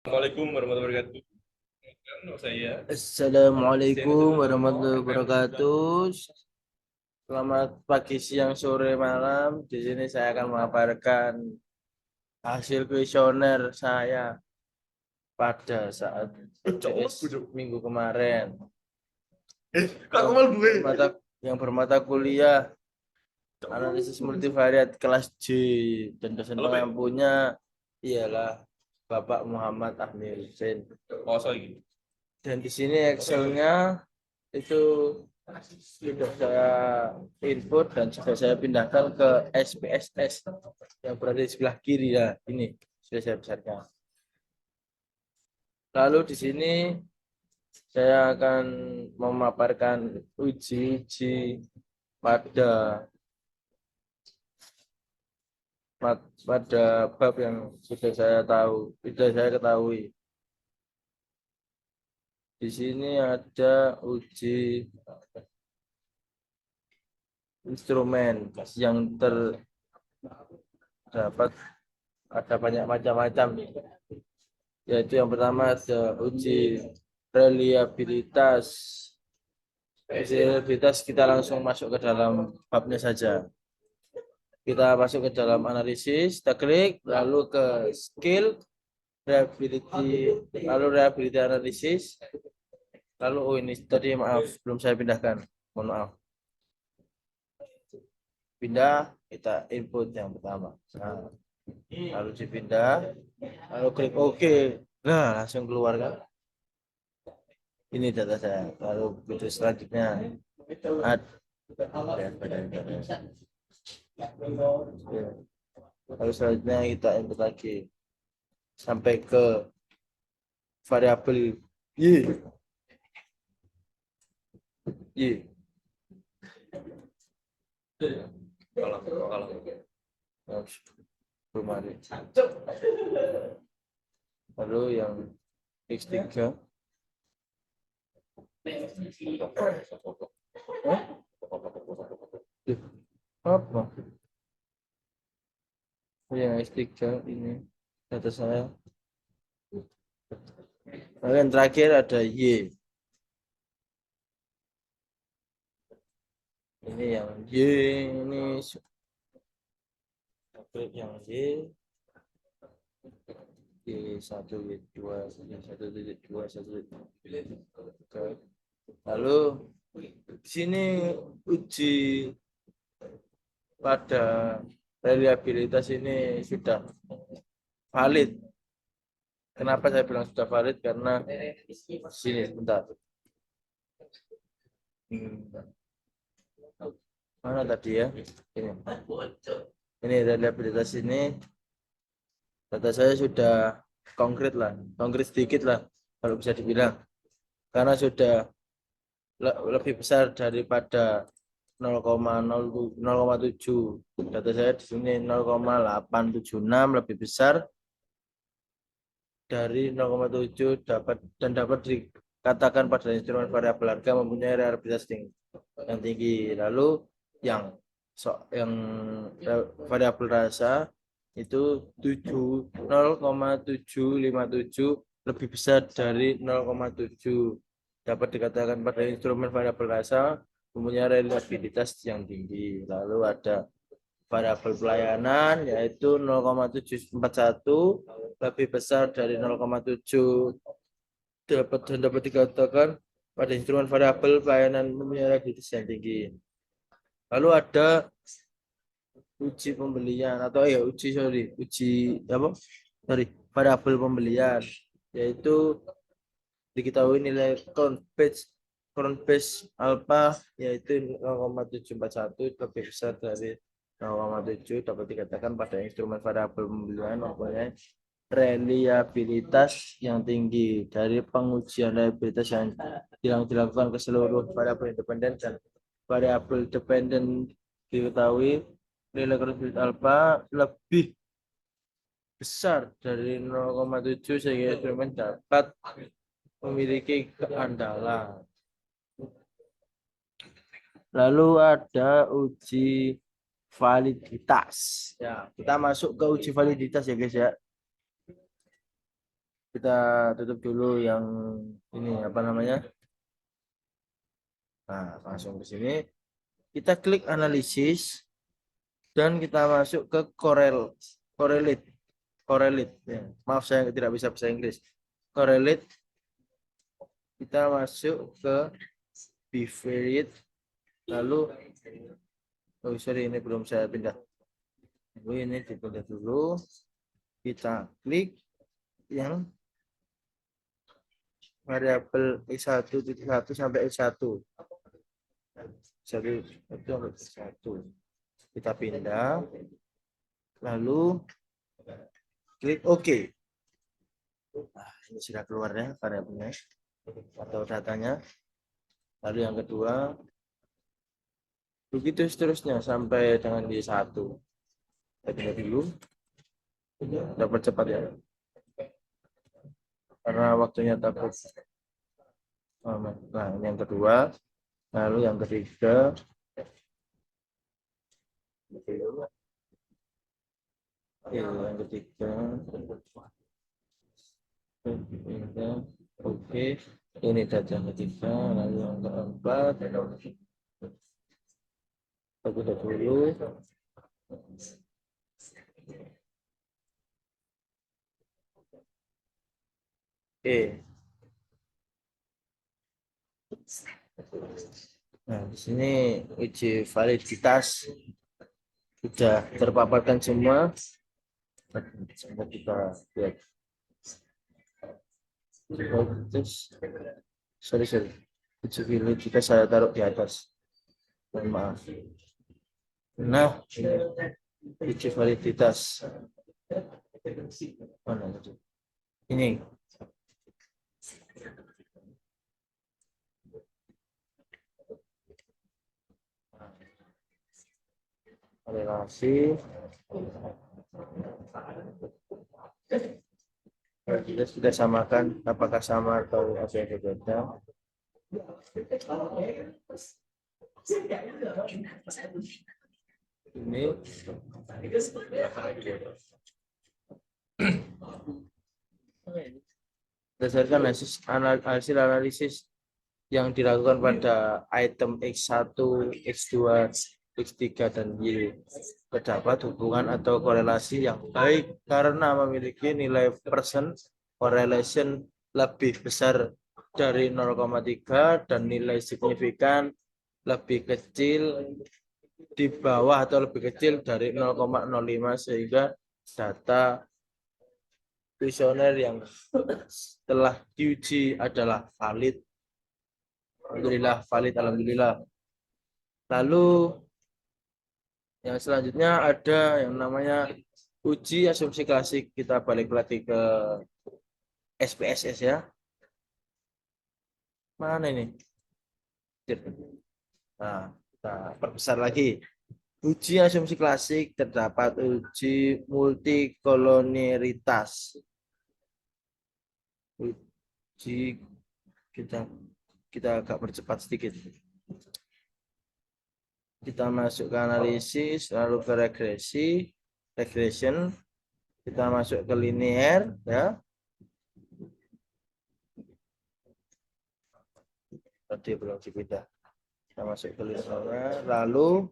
Assalamualaikum warahmatullahi wabarakatuh. Saya Assalamualaikum warahmatullahi wabarakatuh. Selamat pagi, siang, sore, malam. Di sini saya akan mengabarkan hasil kuesioner saya pada saat minggu kemarin. kak ngomel gue. Bermata, yang bermata kuliah analisis multivariat kelas J dan dosen Halo, Pak. pengampunya ialah Bapak Muhammad Ahmir Hussein. Oh, sorry. Dan di sini Excel-nya itu sudah saya input dan sudah saya pindahkan ke SPSS yang berada di sebelah kiri ya. Ini sudah saya besarkan. Lalu di sini saya akan memaparkan uji-uji pada pada bab yang sudah saya ketahui. Di sini ada uji instrumen yang terdapat, ada banyak macam-macam, yaitu yang pertama ada uji reliabilitas. Uji reliabilitas kita langsung masuk ke dalam babnya saja. Kita masuk ke dalam analisis, kita klik, lalu ke skill, reliability, lalu reliability analisis, lalu ini tadi maaf belum saya pindahkan, mohon maaf. Pindah, kita input yang pertama. Nah, lalu dipindah, lalu klik OK. Nah, langsung keluar kan. Ini data saya. Lalu video selanjutnya lalu selanjutnya kita input lagi sampai ke variabel Y. Kalau Lalu yang X3 apa? Yang X3 ini data saya. Lalu yang terakhir ada Y. Ini yang Y, ini yang Y. Y1, Y2, Y1, Y2, lalu di sini uji pada reliabilitas ini sudah valid. Kenapa saya bilang sudah valid? Karena sini sebentar. Mana tadi ya? Ini reliabilitas ini data saya sudah konkret sedikit lah kalau bisa dibilang, karena sudah lebih besar daripada 0,7. Data saya di sini 0,876, lebih besar dari 0,7 dapat dikatakan pada instrumen variabel harga mempunyai reliabilitas yang tinggi. Lalu yang variabel rasa itu 0,757 lebih besar dari 0,7, dapat dikatakan pada instrumen variabel rasa mempunyai reliabilitas yang tinggi. Lalu ada variabel pelayanan yaitu 0,741 lebih besar dari 0,7, dapat dikatakan pada instrumen variabel pelayanan mempunyai reliabilitas yang tinggi. Lalu ada uji pembelian atau variabel pembelian, yaitu diketahui nilai count base alpha yaitu 0,741 lebih besar dari 0,7, dapat dikatakan pada instrumen variabel pembelian mempunyai reliabilitas yang tinggi. Dari pengujian reliabilitas yang dilakukan ke seluruh variabel independen dan variabel dependen, diketahui nilai reliabilitas alpha lebih besar dari 0,7 sehingga instrumen dapat memiliki keandalan. Lalu ada uji validitas. Ya, kita masuk ke uji validitas ya guys ya. Kita tutup dulu yang ini apa namanya. Nah, langsung ke sini. Kita klik analisis dan kita masuk ke correlate. Correlate. Ya. Maaf saya tidak bisa bahasa Inggris. Correlate. Kita masuk ke bivariate. Lalu, oh sorry ini belum saya pindah. Ini dipindah dulu. Kita klik yang variabel X1.1 sampai X1. Jadi itu X1. Kita pindah. Lalu klik OK. Nah, ini sudah keluar ya variabelnya atau datanya. Lalu yang kedua, begitu seterusnya sampai dengan di 1. Kita pindah dulu. Dapat cepat ya. Karena waktunya takut. Nah, ini yang kedua. Lalu yang ketiga. Yang ketiga. Oke. Ini data yang ketiga. Lalu yang keempat. Kita dulu. Oke. Nah, di sini uji validitas sudah terpaparkan semua. Semua kita lihat. Sorry. Uji validitas saya taruh di atas. Mohon maaf. Nah, uji validitas. Mana itu? Ini. Relasi. Kita sudah samakan apakah sama atau apa yang berbeda. Ini berdasarkan hasil analisis yang dilakukan pada item X1, X2, X3 dan Y, terdapat hubungan atau korelasi yang baik karena memiliki nilai percent correlation lebih besar dari 0,3 dan nilai signifikan lebih kecil di bawah atau lebih kecil dari 0,05 sehingga data kuesioner yang telah diuji adalah valid. Alhamdulillah valid, alhamdulillah. Lalu yang selanjutnya ada yang namanya uji asumsi klasik. Kita balik lagi ke SPSS ya. Mana ini? Nah, kita perbesar lagi. Uji asumsi klasik terdapat uji multikolonialitas. Uji kita agak percepat sedikit. Kita masuk ke analisis, lalu ke regression. Kita masuk ke linear ya. Tadi belum dipindah. Kita masuk ke linear, lalu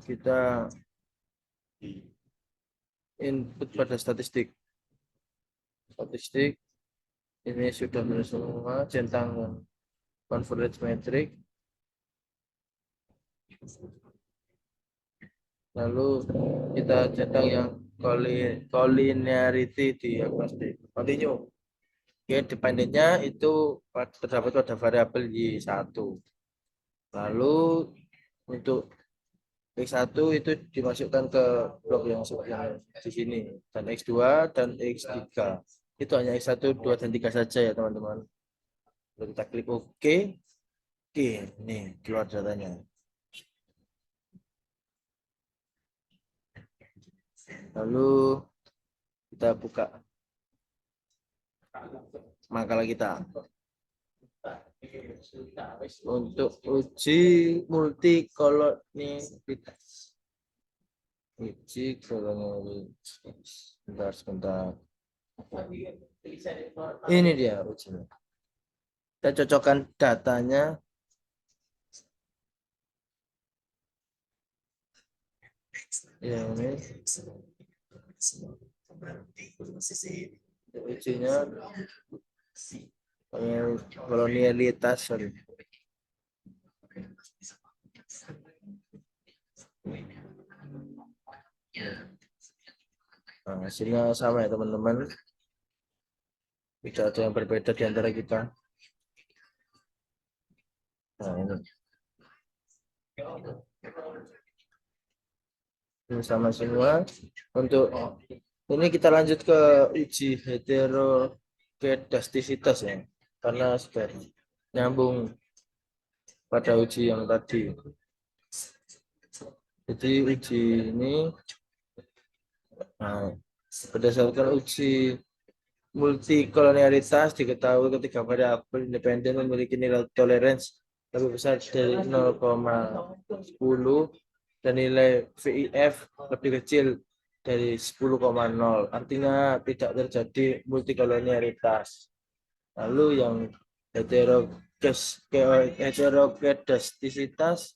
kita input pada statistik. Ini sudah benar semua, centang convergence metric. Lalu kita centang yang collinearity diagnostic. Continue. Oke, dependentnya itu terdapat pada variabel Y1. Lalu untuk X1 itu dimasukkan ke blok yang di sini, dan X2 dan X3 itu hanya X1, 2, dan 3 saja ya teman-teman. Lalu kita klik OK. Oke, ini keluar datanya. Lalu kita buka makalah kita. Untuk uji multikolonialitas. Sebentar. Ini dia ujinya. Kita cocokkan datanya. Ya, ini ujinya kolonialitas. Sorry. Nah, hasilnya sama ya teman-teman. Tidak ada yang berbeda di antara kita. Nah, ini sama semua. Untuk ini kita lanjut ke uji heterokedastisitas ya, karena sudah nyambung pada uji yang tadi. Jadi uji ini berdasarkan uji multikolonialitas diketahui ketika variabel independen memiliki nilai toleransi lebih besar dari 0,10 dan nilai VIF lebih kecil dari 10,0. Artinya tidak terjadi multikolonialitas. Lalu yang heterokedastisitas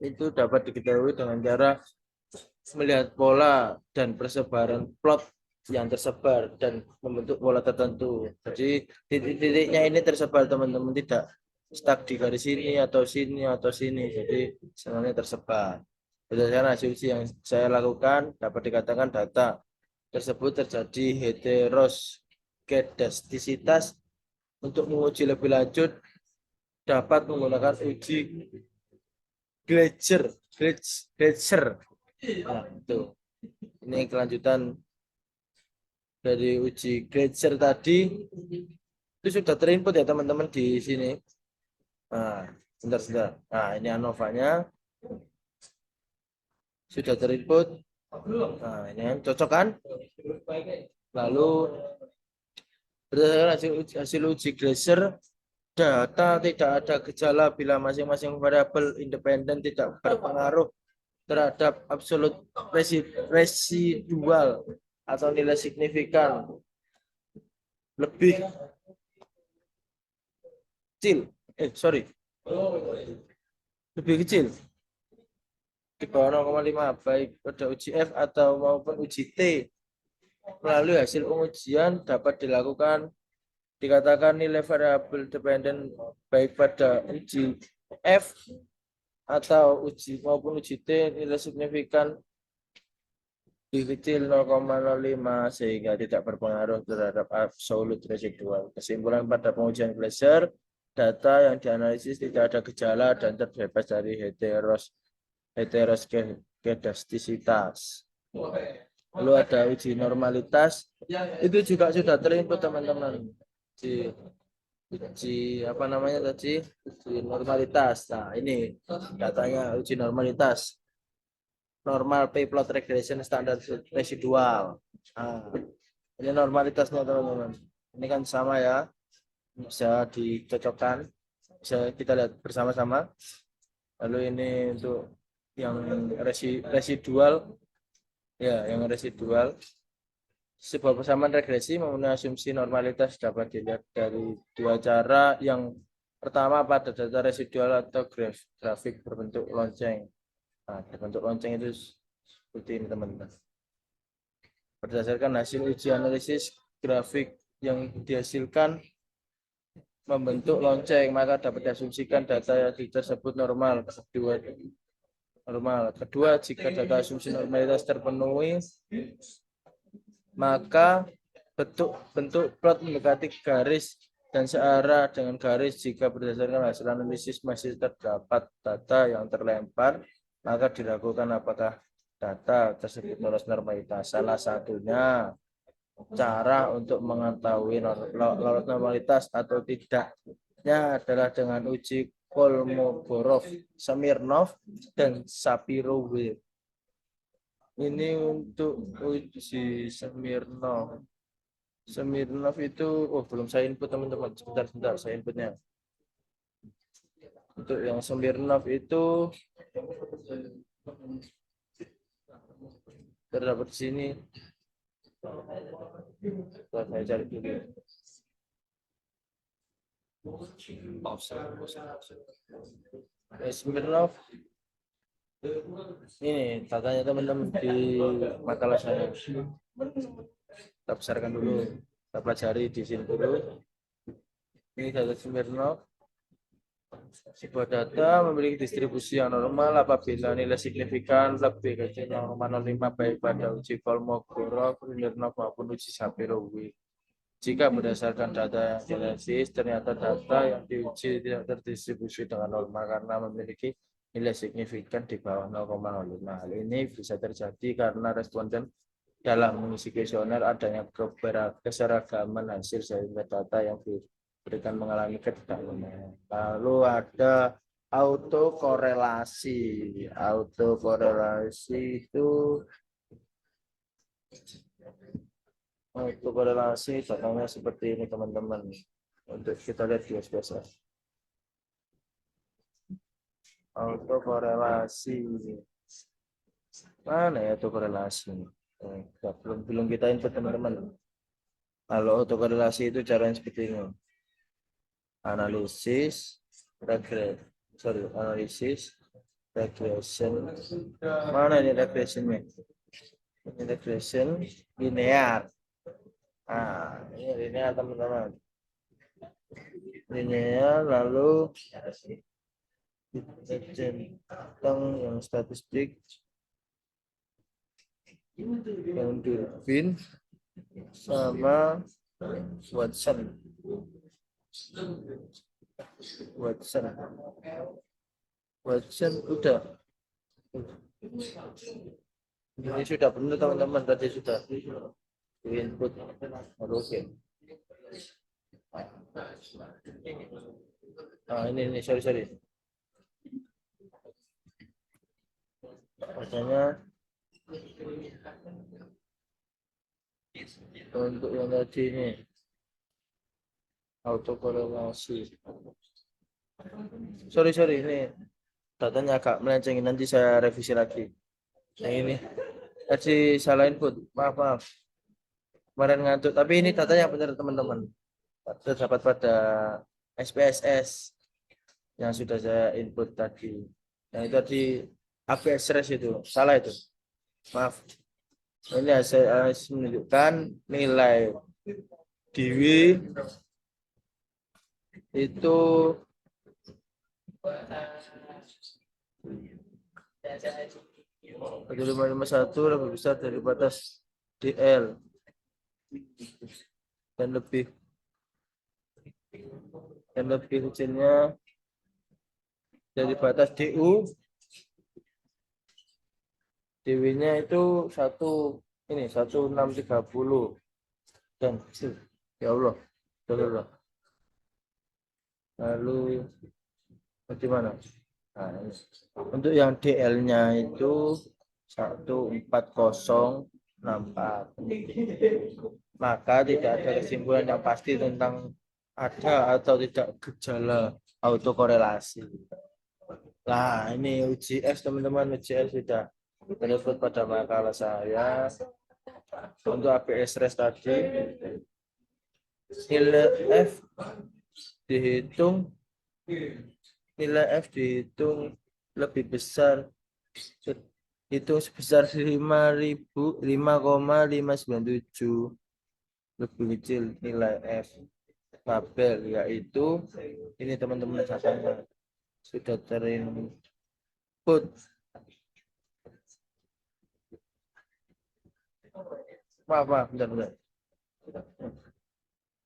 itu dapat diketahui dengan cara melihat pola dan persebaran plot yang tersebar dan membentuk pola tertentu. Jadi titik-titiknya ini tersebar teman-teman, tidak stuck di garis sini atau sini atau sini. Jadi sebenarnya tersebar. Berdasarkan hasil uji yang saya lakukan dapat dikatakan data tersebut terjadi heteroskedastisitas. Untuk menguji lebih lanjut dapat menggunakan uji Gleiser. Nah, itu. Ini kelanjutan dari uji Gleiser tadi. Itu sudah terinput ya teman-teman di sini. Nah, sebentar. Nah, ini ANOVA-nya sudah terinput. Nah, ini cocok kan? Lalu berdasarkan hasil uji Gleiser, data tidak ada gejala bila masing-masing variabel independen tidak berpengaruh terhadap absolut residual atau nilai signifikan lebih kecil. Lebih kecil di bawah 0,5 baik pada uji F atau maupun uji T. Melalui hasil pengujian dapat dikatakan nilai variabel dependen baik pada uji F atau uji maupun uji T nilai signifikan lebih kecil 0,05 sehingga tidak berpengaruh terhadap absolut residual. Kesimpulan pada pengujian Gleiser, data yang dianalisis tidak ada gejala dan terbebas dari heteroskedastisitas. Lalu ada uji normalitas, itu juga sudah terinput teman-teman. Uji apa namanya tadi? Uji normalitas. Nah, ini datanya uji normalitas. Normal plot regression standar residual. Nah, ini normalitasnya teman-teman. Ini kan sama ya, bisa dicocokkan, bisa kita lihat bersama-sama. Lalu ini untuk yang residual, ya, yang residual. Sebuah persamaan regresi memenuhi asumsi normalitas dapat dilihat dari dua cara. Yang pertama pada data residual atau grafik berbentuk lonceng. Nah, bentuk lonceng itu seperti ini teman-teman. Berdasarkan hasil uji analisis grafik yang dihasilkan membentuk lonceng, maka dapat diasumsikan data tersebut normal. Kedua, jika data asumsi normalitas terpenuhi, maka bentuk plot mendekati garis dan searah dengan garis. Jika berdasarkan hasil analisis masih terdapat data yang terlempar, maka diragukan apakah data tersebut lolos normalitas. Salah satunya cara untuk mengetahui lolos normalitas atau tidaknya adalah dengan uji Kolmogorov, Smirnov, dan Shapiro-Wilk. Ini untuk uji Smirnov. Smirnov itu, belum saya input teman-teman. Sebentar saya inputnya. Untuk yang Smirnov itu terdapat di sini. Setelah saya cari dulu. Smirnov ini katanya teman-teman di makalah saya. Kita besarkan dulu, kita pelajari di sini dulu. Ini data Smirnov. Sebuah data memiliki distribusi yang normal apabila nilai signifikan lebih kecil 0,05 baik pada uji Kolmogorov, Smirnov maupun uji Shapiro-Wilk. Jika berdasarkan data yang dianalisis, ternyata data yang diuji tidak terdistribusi dengan normal karena memiliki nilai signifikan di bawah 0,05. Hal ini bisa terjadi karena responden dalam mengisi kuesioner adanya keseragaman hasil sehingga data yang diberikan mengalami ketidakbenaran. Lalu ada autokorelasi. Autokorelasi itu contohnya seperti ini teman-teman. Untuk kita lihat di SPSS. Autokorelasi. Mana ya autokorelasi? Belum kita input teman-teman. Kalau autokorelasi itu caranya seperti ini. Analisis, regression. Mana ini regressionnya? Ini regression linear. Ini linear teman-teman. Linear lalu tentang yang statistik yang Durbin sama Watson udah ini sudah benar teman-teman, tadi sudah input. Oke. Ini sorry katanya untuk yang tadi ini autokorelasi. Sorry ini datanya agak melenceng, nanti saya revisi lagi. Yang ini tadi salah input, maaf kemarin ngantuk, tapi ini datanya benar teman-teman, terdapat pada SPSS yang sudah saya input tadi. Yang itu tadi APS res itu salah itu, maaf. Ini hasil menunjukkan nilai Dwi itu pada 551 lebih besar dari batas DL dan lebih kecilnya dari batas DU. DW-nya itu 1630 dan ya Allah. Lalu bagaimana? Untuk yang DL-nya itu 14064. Maka tidak ada kesimpulan yang pasti tentang ada atau tidak gejala autokorelasi. Nah, ini UJS teman-teman, UJS sudah tersebut pada makalah saya. Untuk APS res tadi nilai F dihitung lebih besar, hitung sebesar 5,597, lebih kecil nilai F tabel, yaitu ini teman-teman datanya sudah terinput. Maaf, bentar.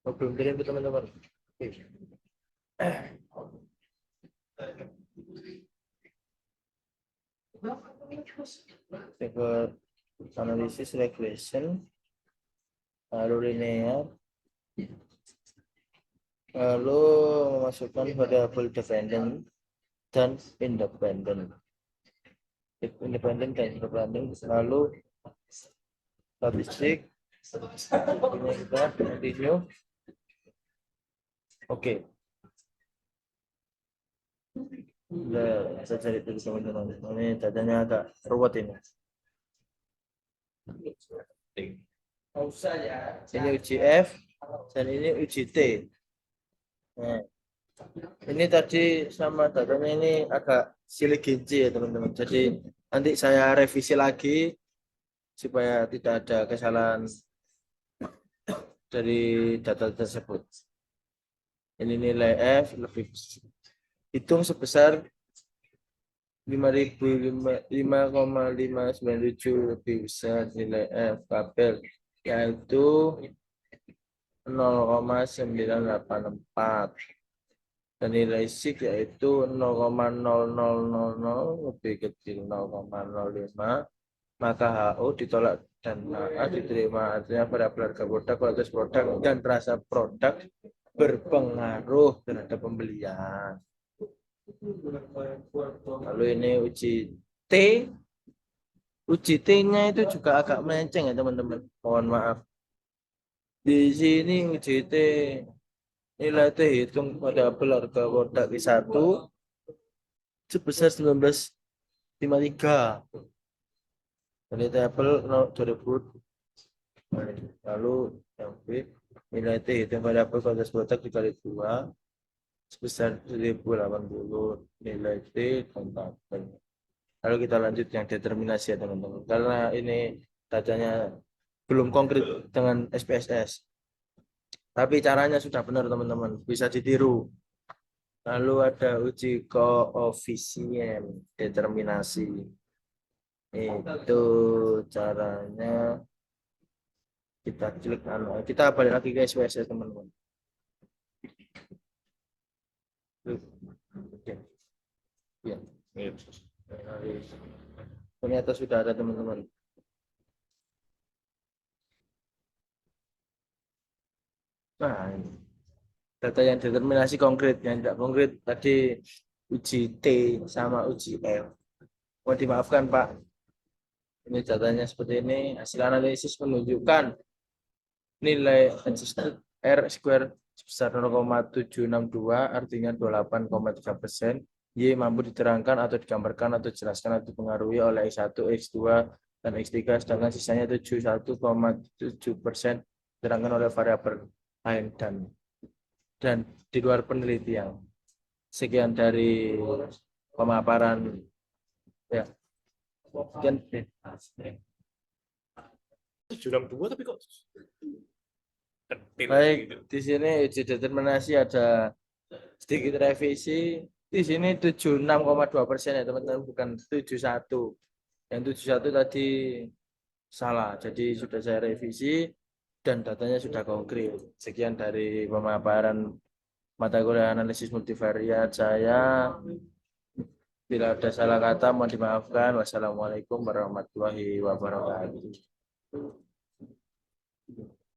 Belum terinput teman-teman. Analisis regression, lalu linear, lalu memasukkan variabel dependent dan independent, lalu statistik. Ini kita continue. Oke. Saya cari dulu teman-teman. Ini datanya agak ruwet ini. Ini uji F dan ini uji T. Nah, ini tadi sama datanya ini agak silih ginci ya teman-teman. Jadi nanti saya revisi lagi supaya tidak ada kesalahan dari data tersebut. Ini nilai F lebih hitung sebesar 5,597 lebih besar nilai F kabel yaitu 0,984 dan nilai SIG yaitu 0,0000 lebih kecil 0,05, maka HO ditolak dan HA diterima. Artinya variabel harga produk, kualitas produk dan rasa produk berpengaruh terhadap pembelian. Lalu ini uji T. Uji T-nya itu juga agak melenceng ya teman-teman. Mohon maaf. Di sini uji T nilai T hitung variabel harga produk I1 sebesar 1953. Dari tabel 2000. Lalu yang B nilai T hitung variabel kualitas produk dikali 2 sebesar 1080 nilai T dan tabel. Lalu kita lanjut yang determinasi ya teman-teman. Karena ini datanya belum konkret dengan SPSS. Tapi caranya sudah benar teman-teman, bisa ditiru. Lalu ada uji koefisien determinasi. Itu caranya kita klik kita balik lagi ke SPSS teman-teman. Oke. Ya. Ternyata sudah ada teman-teman. Nah, ini data yang determinasi konkret, yang tidak konkret tadi uji T sama uji F. Mohon dimaafkan Pak. Ini datanya seperti ini. Hasil analisis menunjukkan nilai adjusted R square sebesar 0,762, artinya 28,3%. Y mampu diterangkan atau digambarkan atau dijelaskan atau dipengaruhi oleh X1, X2, dan X3, sedangkan sisanya 71,7% diterangkan oleh variabel lain dan di luar penelitian. Sekian dari pemaparan ya. Sekian. 762 tapi kok kecil Baik, gitu. di sini uji determinasi ada sedikit revisi. Di sini 76,2% ya teman-teman, bukan 71. Yang 71 tadi salah. Jadi sudah saya revisi dan datanya sudah konkret. Sekian dari pemaparan mata kuliah analisis multivariat saya. Bila ada salah kata mohon dimaafkan. Wassalamualaikum warahmatullahi wabarakatuh.